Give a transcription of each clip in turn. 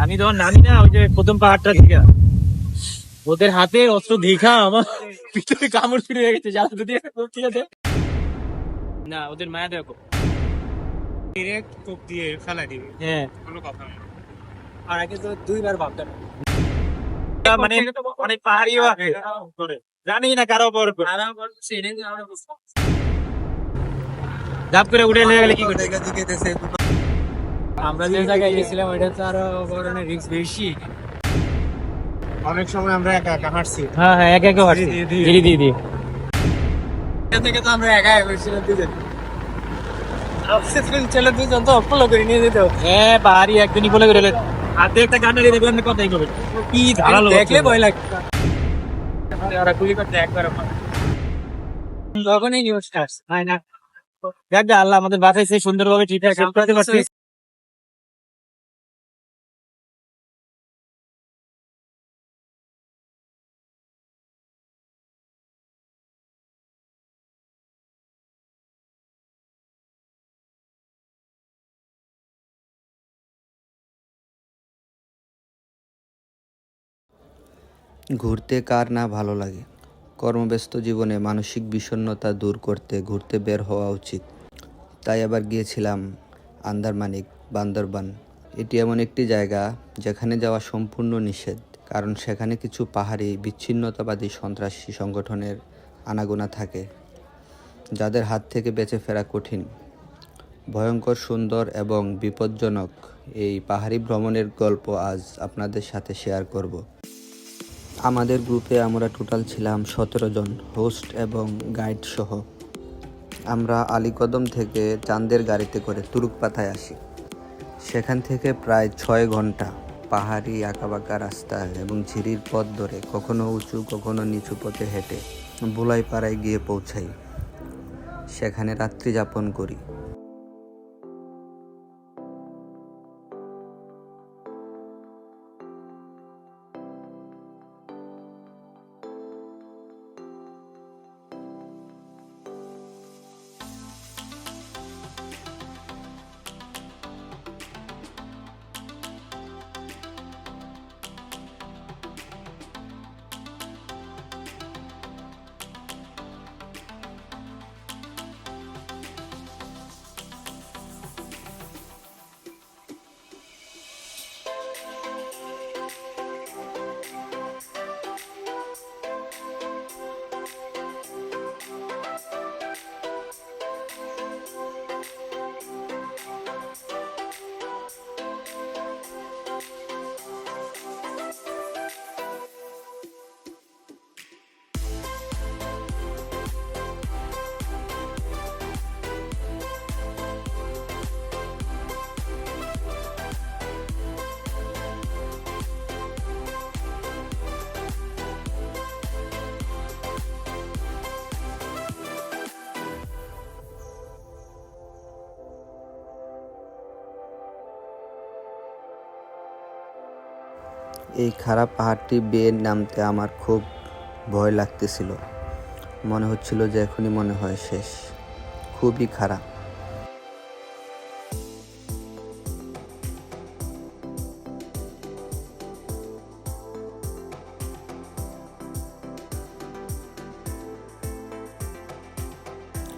আমি যখন নামি না ওই যে প্রথম পাহাড়টা থেকে ওদের হাতে অস্ত্র দেখা আমার ভিতরে কামড় ফিরে গেছে যারা যদি ঠিক আছে না ওদের মায়া দেখো ডিরেক্ট কোপ দিয়ে ফেলা দিবে হ্যাঁ কোনো কথা নেই আর আগে তো দুইবার ভাবতাম মানে অনেক পাহাড়িও আছে জানি না কারো উপর জাপ করে উঠে নিয়ে গেলে কি করতে আমরা যে জায়গায় গেছিলাম ওইটা তো আরো বড়নের রিস্ক বেশি অনেক সময় আমরা একা একা হাঁটছি হ্যাঁ হ্যাঁ একা একা হাঁটছি ধীরে ধীরে এখান থেকে তো আমরা একা একা করছিলাম দুজন ছেলে দুজন তো ফলো করে নিয়ে যেত হ্যাঁ পাহাড়ি একদিনই ফলো করে হাতে একটা গান দিয়ে দেখলাম কথাই করবে কি ধারালো দেখলে ভয় লাগছে ওরা গুলি করতে একবার তখনই নিউজ হয় না দেখ আল্লাহ আমাদের বাসাইছে সুন্দরভাবে ঠিকঠাক করতে পারছি ঘুরতে কার না ভালো লাগে। কর্মব্যস্ত জীবনে মানসিক বিষণ্ণতা দূর করতে ঘুরতে বের হওয়া উচিত। তাই আবার গিয়েছিলাম আন্দারমানিক বান্দরবান। এটি এমন একটি জায়গা যেখানে যাওয়া সম্পূর্ণ নিষেধ, কারণ সেখানে কিছু পাহাড়ি বিচ্ছিন্নতাবাদী সন্ত্রাসী সংগঠনের আনাগোনা থাকে, যাদের হাত থেকে বেঁচে ফেরা কঠিন। ভয়ঙ্কর সুন্দর এবং বিপজ্জনক এই পাহাড়ি ভ্রমণের গল্প আজ আপনাদের সাথে শেয়ার করব। আমাদের গ্রুপে আমরা টোটাল ছিলাম 17 জন, হোস্ট এবং গাইড সহ। আমরা আলীকদম থেকে চাঁদের গাড়িতে করে তুরুকপাতায় আসি। সেখান থেকে প্রায় 6 ঘন্টা পাহাড়ি আঁকাবাঁকা রাস্তা এবং ঝিরির পথ ধরে কখনো উঁচু কখনো নিচু পথে হেঁটে বুলাইপাড়ায় গিয়ে পৌঁছাই। সেখানে রাত্রি যাপন করি। এই খারাপ পাহাড়টি বেয়ে নামতে আমার খুব ভয় লাগতেছিল। মনে হচ্ছিল যে এখনই মনে হয় শেষ। খুবই খারাপ।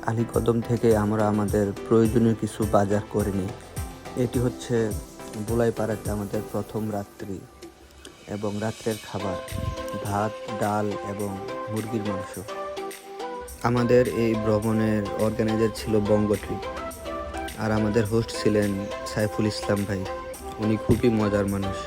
আলীকদম থেকে আমরা আমাদের প্রয়োজনীয় কিছু বাজার করে নিই। এটি হচ্ছে বুলাইপাড়াতে আমাদের প্রথম রাত্রি এবং রাত্রের খাবার, ভাত, ডাল এবং মুরগির মাংস। আমাদের এই ভ্রমণের অর্গানাইজার ছিল বঙ্গ ট্রিপ, আর আমাদের হোস্ট ছিলেন সাইফুল ইসলাম ভাই। উনি খুবই মজার মানুষ।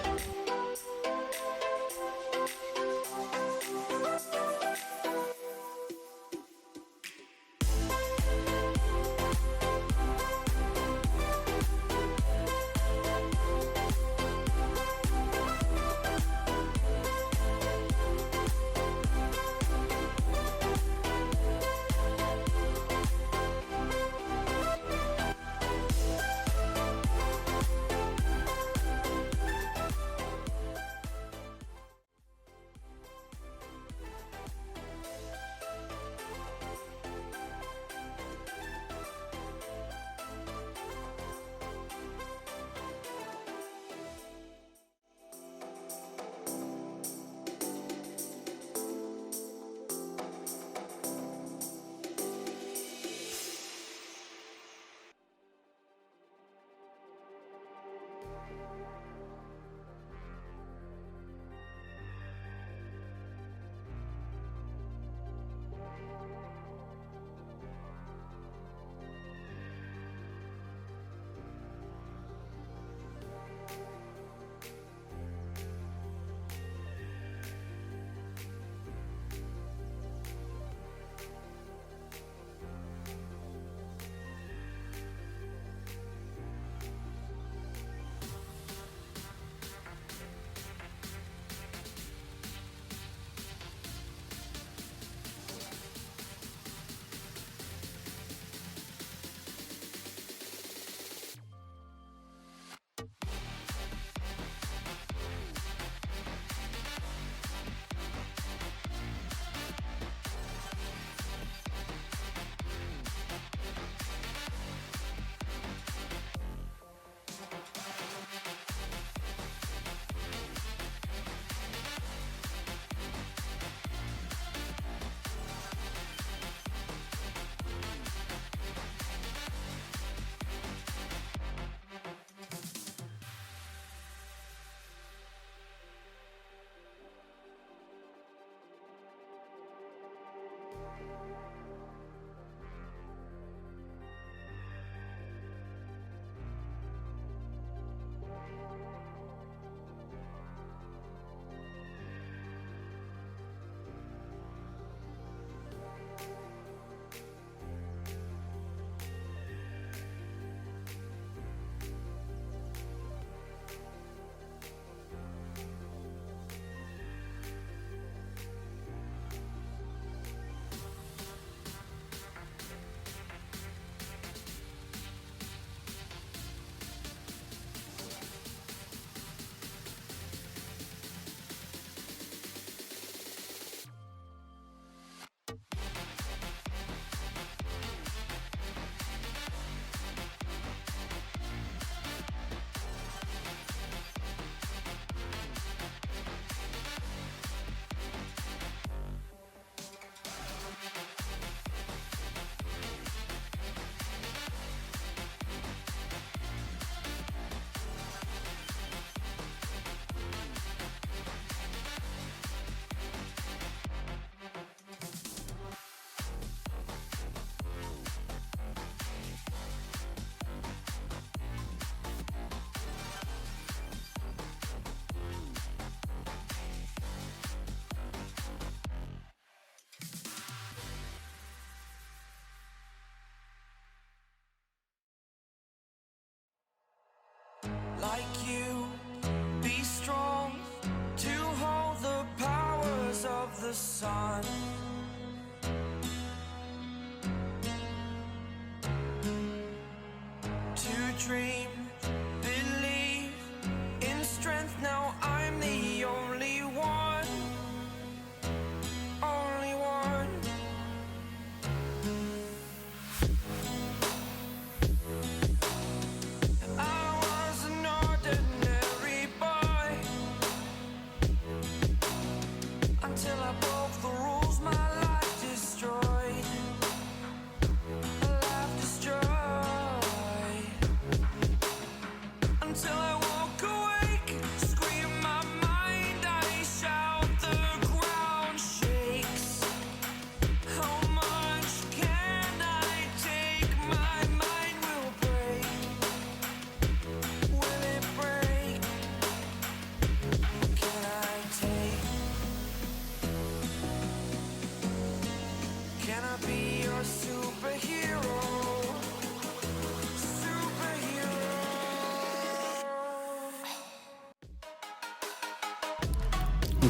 Like you, be strong to hold the powers of the sun. To dream, believe in strength. Now I'm the only one, only one. I was an ordinary boy until I broke the rules. My life destroyed, a life destroyed. Until I walk awake, scream my mind, I shout, the ground shakes. How much can I take? My mind will break. Will it break? Can I take? Can I be your superhero? Superhero.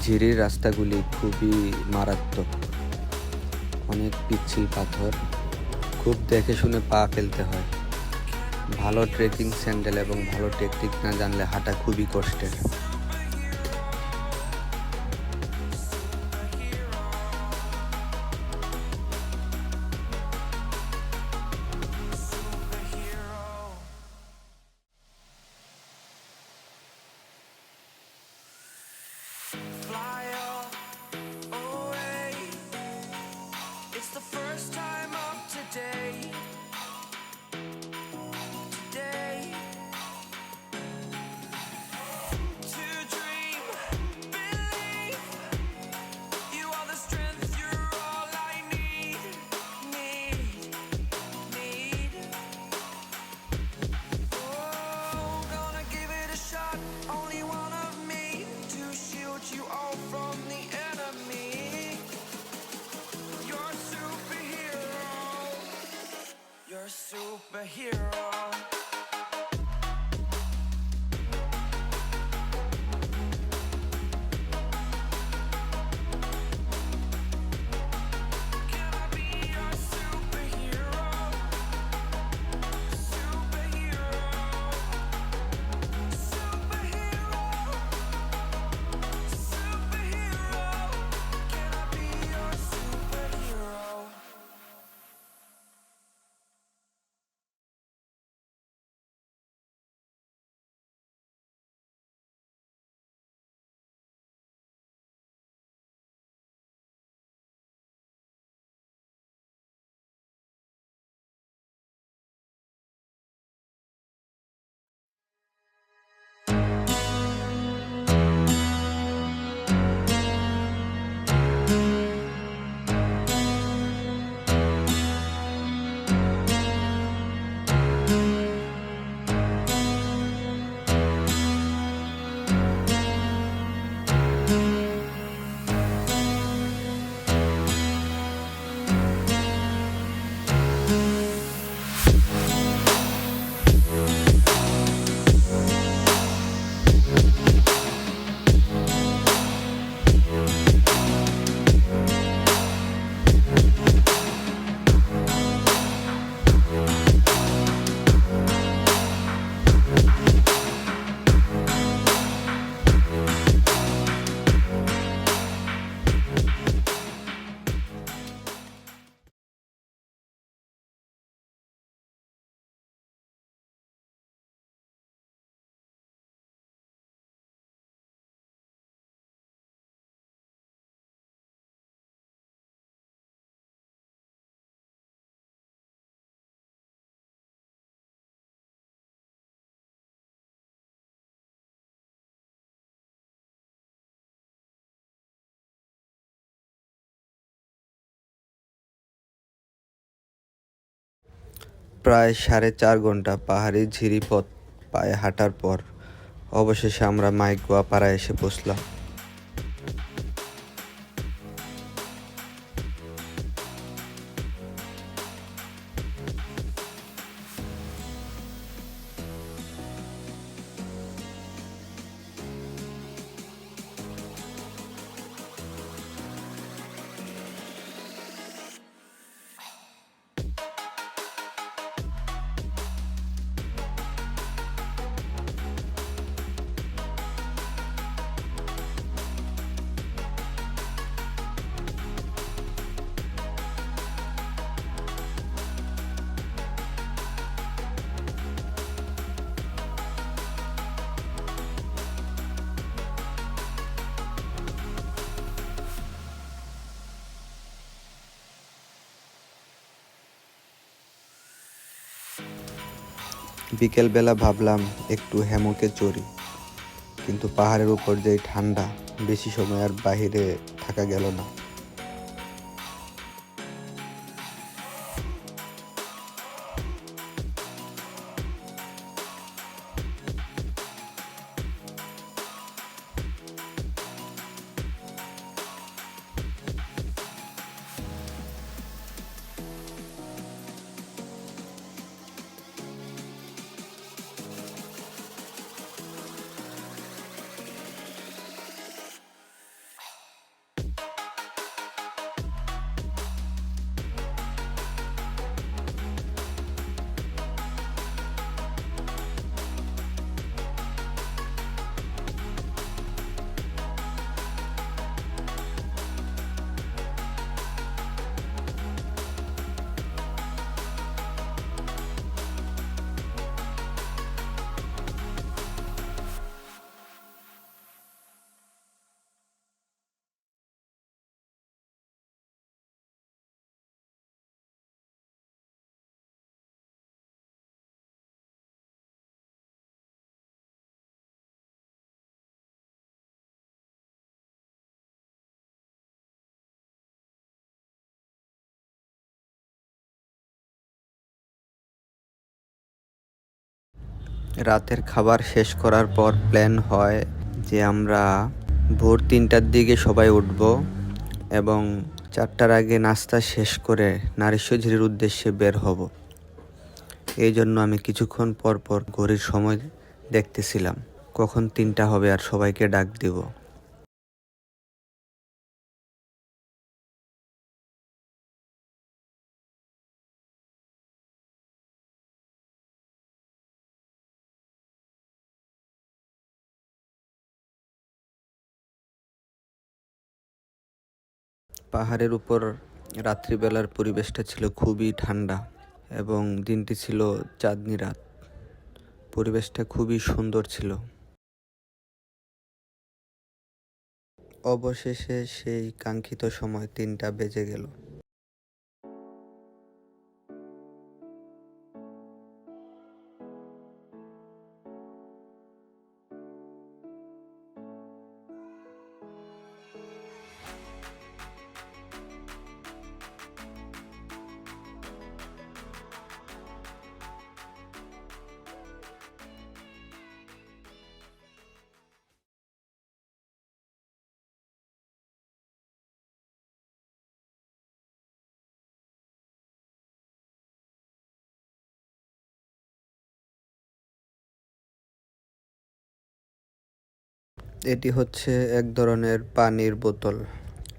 ঝিরির রাস্তাগুলি খুবই মারাত্মক, অনেক পিচ্ছিল পাথর, খুব দেখে শুনে পা ফেলতে হয়। ভালো ট্রেকিং স্যান্ডেল এবং ভালো টেকনিক না জানলে হাঁটা খুবই কষ্টের। Fly away. It's the first time of today. Today. To প্রায় 4.5 ঘন্টা পাহাড়ি ঝিরিপথ পায়ে হাঁটার পর অবশেষে আমরা মাইকোয়া পাড়ায় এসে পৌঁছলাম। বিকেলবেলা ভাবলাম একটু হ্যামকে চড়ি, কিন্তু পাহাড়ের উপর যেই ঠান্ডা, বেশি সময় আর বাহিরে থাকা গেল না। রাতের খাবার শেষ করার পর প্ল্যান হয় যে আমরা ভোর 3টার দিকে সবাই উঠব এবং 4টার আগে নাস্তা শেষ করে নারিশ্বঝিরির উদ্দেশ্যে বের হব। এই জন্য আমি কিছুক্ষণ পর পর ঘড়ির সময় দেখতেছিলাম কখন 3টা হবে আর সবাইকে ডাক দিব। পাহাড়ের উপর রাত্রিবেলার পরিবেশটা ছিল খুবই ঠান্ডা এবং দিনটি ছিল চাঁদনি রাত। পরিবেশটা খুবই সুন্দর ছিল। অবশেষে সেই কাঙ্ক্ষিত সময় 3টা বেজে গেল। এটি হচ্ছে এক ধরনের পানির বোতল।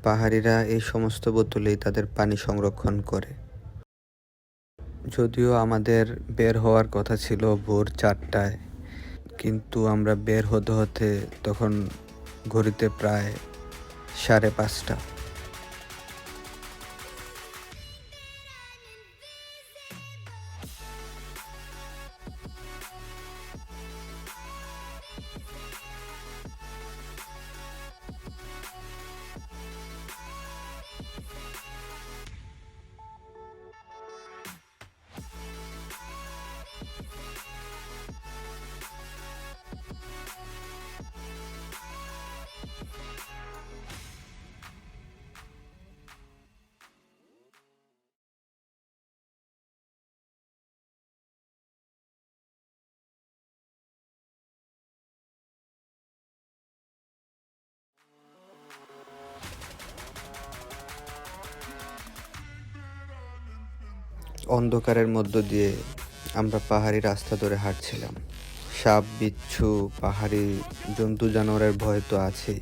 পাহাড়িরা এই সমস্ত বোতলেই তাদের পানি সংরক্ষণ করে। যদিও আমাদের বের হওয়ার কথা ছিল ভোর 4টায়, কিন্তু আমরা বের হতে হতে তখন ঘড়িতে প্রায় 5:30। অন্ধকারের মধ্য দিয়ে আমরা পাহাড়ি রাস্তা ধরে হাঁটছিলাম। সাপ, বিচ্ছু, পাহাড়ি জন্তু জানোয়ারের ভয় তো আছেই।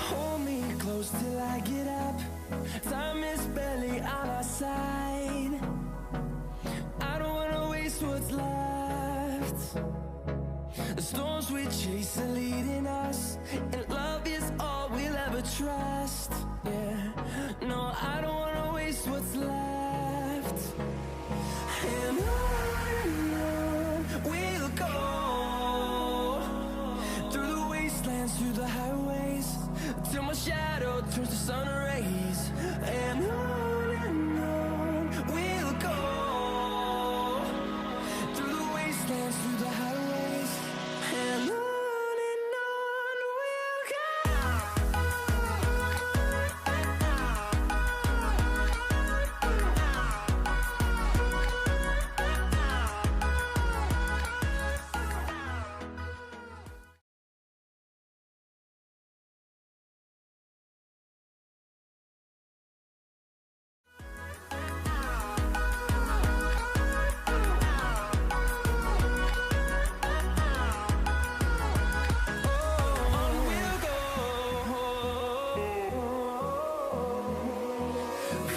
Hold me close till I get up. Time is barely on our side. I don't wanna waste what's left. The storms we chase are leading us, and love is all we'll ever trust. Yeah, no, I don't wanna waste what's left. And on we'll go, through the wastelands, through the highways, till my shadow turns to sun rays. And on we'll go, through the wastelands, through the highways. And on we'll go.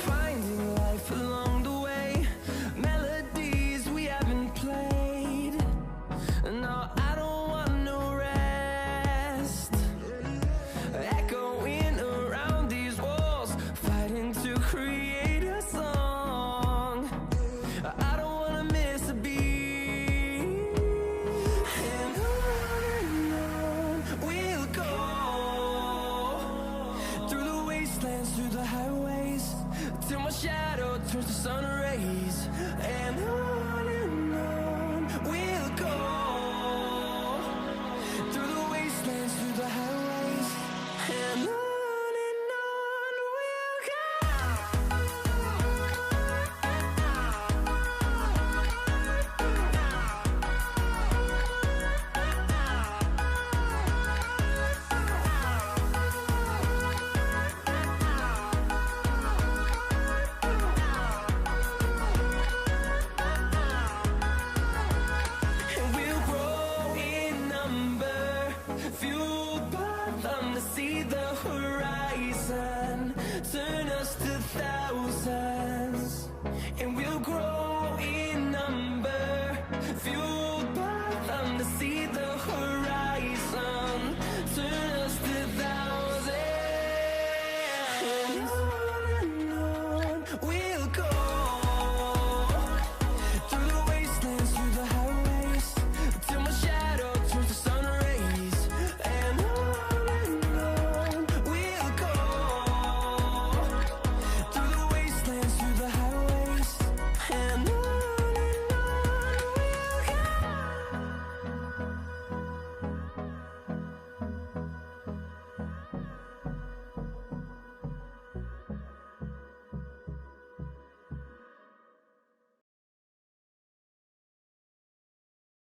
Finding life along the way, melodies we haven't played. No, I don't want no rest. Echoing around these walls, fighting to create a song. I don't wanna miss a beat. And on we'll go, through the wastelands, through the highways, till my shadow turns to sun rays.